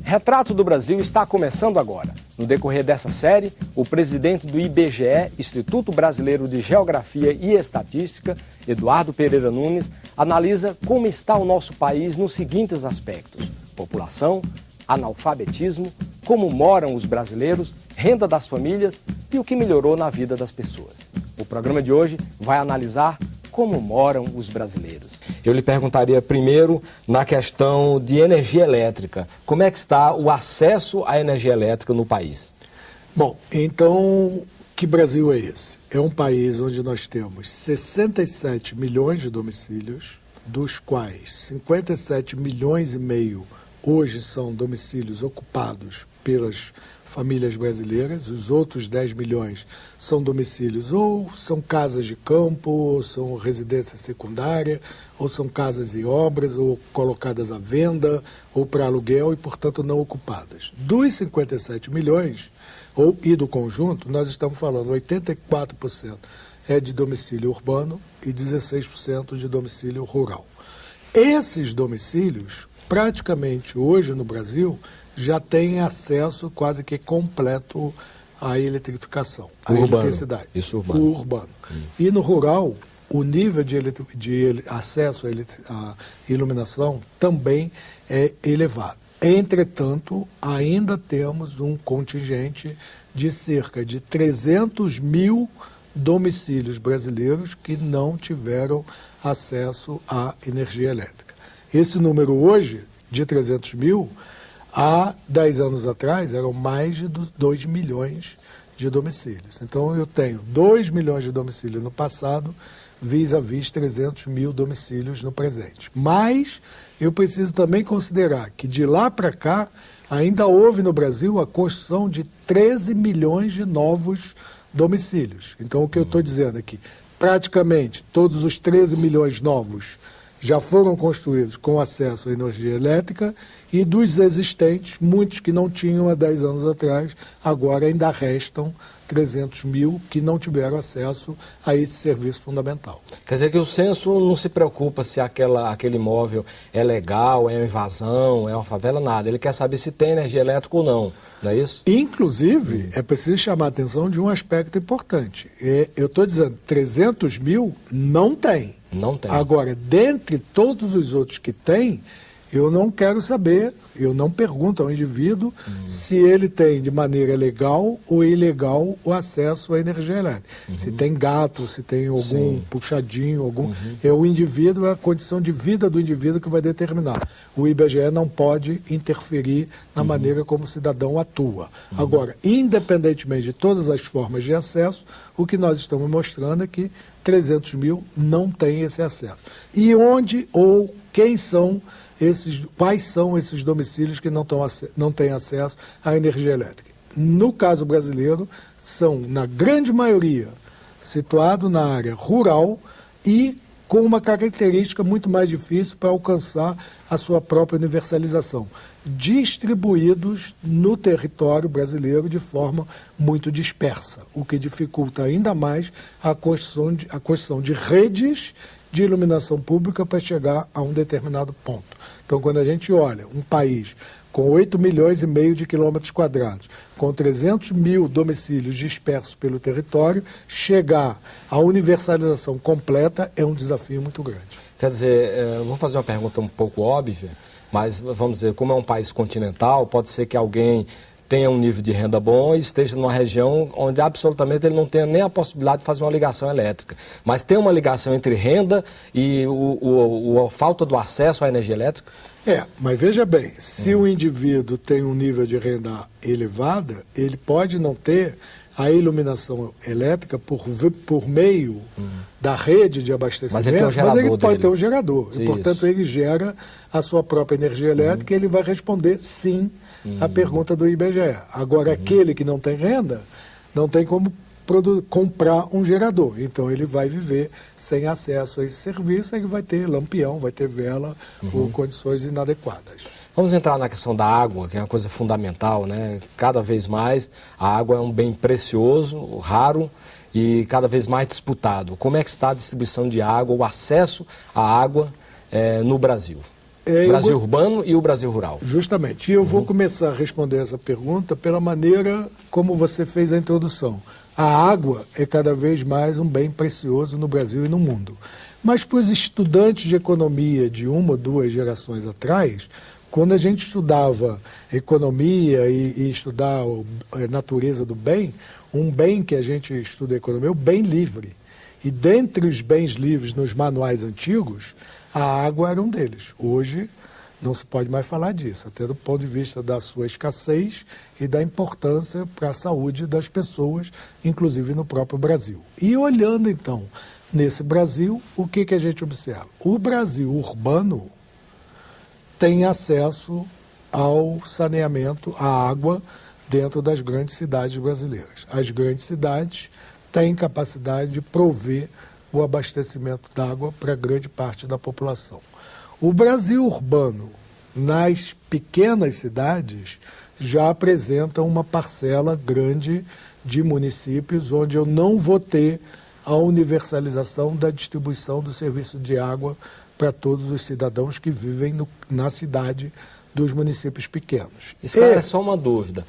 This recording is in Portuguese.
Retrato do Brasil está começando agora. No decorrer dessa série, o presidente do IBGE, Instituto Brasileiro de Geografia e Estatística, Eduardo Pereira Nunes, analisa como está o nosso país nos seguintes aspectos: população, analfabetismo, como moram os brasileiros, renda das famílias e o que melhorou na vida das pessoas. O programa de hoje vai analisar como moram os brasileiros. Eu lhe perguntaria primeiro na questão de energia elétrica. Como é que está o acesso à energia elétrica no país? Bom, então, que Brasil é esse? É um país onde nós temos 67 milhões de domicílios, dos quais 57 milhões e meio hoje são domicílios ocupados pelas famílias brasileiras. Os outros 10 milhões são domicílios ou são casas de campo, ou são residência secundária, ou são casas e obras, ou colocadas à venda, ou para aluguel e, portanto, não ocupadas. Dos 57 milhões, e do conjunto, nós estamos falando 84% é de domicílio urbano e 16% de domicílio rural. Esses domicílios, praticamente hoje no Brasil, já tem acesso quase que completo à eletrificação, à eletricidade. Isso urbano. O urbano. E no rural, o nível de acesso à iluminação também é elevado. Entretanto, ainda temos um contingente de cerca de 300 mil domicílios brasileiros que não tiveram acesso à energia elétrica. Esse número hoje, de 300 mil, há 10 anos atrás, eram mais de 2 milhões de domicílios. Então, eu tenho 2 milhões de domicílios no passado, vis-à-vis 300 mil domicílios no presente. Mas eu preciso também considerar que, de lá para cá, ainda houve no Brasil a construção de 13 milhões de novos domicílios. Então, o que eu estou dizendo aqui, praticamente todos os 13 milhões novos já foram construídos com acesso à energia elétrica, e dos existentes, muitos que não tinham há 10 anos atrás, agora ainda restam 300 mil que não tiveram acesso a esse serviço fundamental. Quer dizer que o censo não se preocupa se aquele imóvel é legal, é uma invasão, é uma favela, nada. Ele quer saber se tem energia elétrica ou não, não é isso? Inclusive, é preciso chamar a atenção de um aspecto importante. Eu estou dizendo, 300 mil não tem. Não tem. Agora, dentre todos os outros que tem, eu não quero saber, eu não pergunto ao indivíduo se ele tem de maneira legal ou ilegal o acesso à energia elétrica. Se tem gato, se tem algum puxadinho, é o indivíduo, é a condição de vida do indivíduo que vai determinar. O IBGE não pode interferir na maneira como o cidadão atua. Agora, independentemente de todas as formas de acesso, o que nós estamos mostrando é que 300 mil não têm esse acesso. E onde ou quem são quais são esses domicílios que não têm acesso à energia elétrica? No caso brasileiro, são, na grande maioria, situados na área rural e com uma característica muito mais difícil para alcançar a sua própria universalização, distribuídos no território brasileiro de forma muito dispersa, o que dificulta ainda mais a construção de redes de iluminação pública para chegar a um determinado ponto. Então, quando a gente olha um país com 8 milhões e meio de quilômetros quadrados, com 300 mil domicílios dispersos pelo território, chegar à universalização completa é um desafio muito grande. Quer dizer, vou fazer uma pergunta um pouco óbvia, mas vamos dizer, como é um país continental, pode ser que alguém tenha um nível de renda bom e esteja numa região onde absolutamente ele não tenha nem a possibilidade de fazer uma ligação elétrica. Mas tem uma ligação entre renda e a falta do acesso à energia elétrica? Mas veja bem, se o indivíduo tem um nível de renda elevada, ele pode não ter a iluminação elétrica por meio da rede de abastecimento, mas ele tem um gerador, mas ele pode ter um gerador. Isso. E, portanto, ele gera a sua própria energia elétrica e ele vai responder sim à pergunta do IBGE. Agora, aquele que não tem renda, não tem como comprar um gerador. Então, ele vai viver sem acesso a esse serviço, ele vai ter lampião, vai ter vela ou condições inadequadas. Vamos entrar na questão da água, que é uma coisa fundamental, né? Cada vez mais a água é um bem precioso, raro e cada vez mais disputado. Como é que está a distribuição de água, o acesso à água no Brasil? O Brasil urbano e o Brasil rural. Justamente. E eu vou começar a responder essa pergunta pela maneira como você fez a introdução. A água é cada vez mais um bem precioso no Brasil e no mundo. Mas para os estudantes de economia de uma ou duas gerações atrás, quando a gente estudava economia e estudar a natureza do bem, um bem que a gente estuda economia é o bem livre. E dentre os bens livres nos manuais antigos, a água era um deles. Hoje não se pode mais falar disso, até do ponto de vista da sua escassez e da importância para a saúde das pessoas, inclusive no próprio Brasil. E olhando então nesse Brasil, o que a gente observa? O Brasil urbano tem acesso ao saneamento, à água, dentro das grandes cidades brasileiras. As grandes cidades têm capacidade de prover o abastecimento d'água para grande parte da população. O Brasil urbano, nas pequenas cidades, já apresenta uma parcela grande de municípios onde eu não vou ter a universalização da distribuição do serviço de água para todos os cidadãos que vivem na cidade dos municípios pequenos. Isso é só uma dúvida.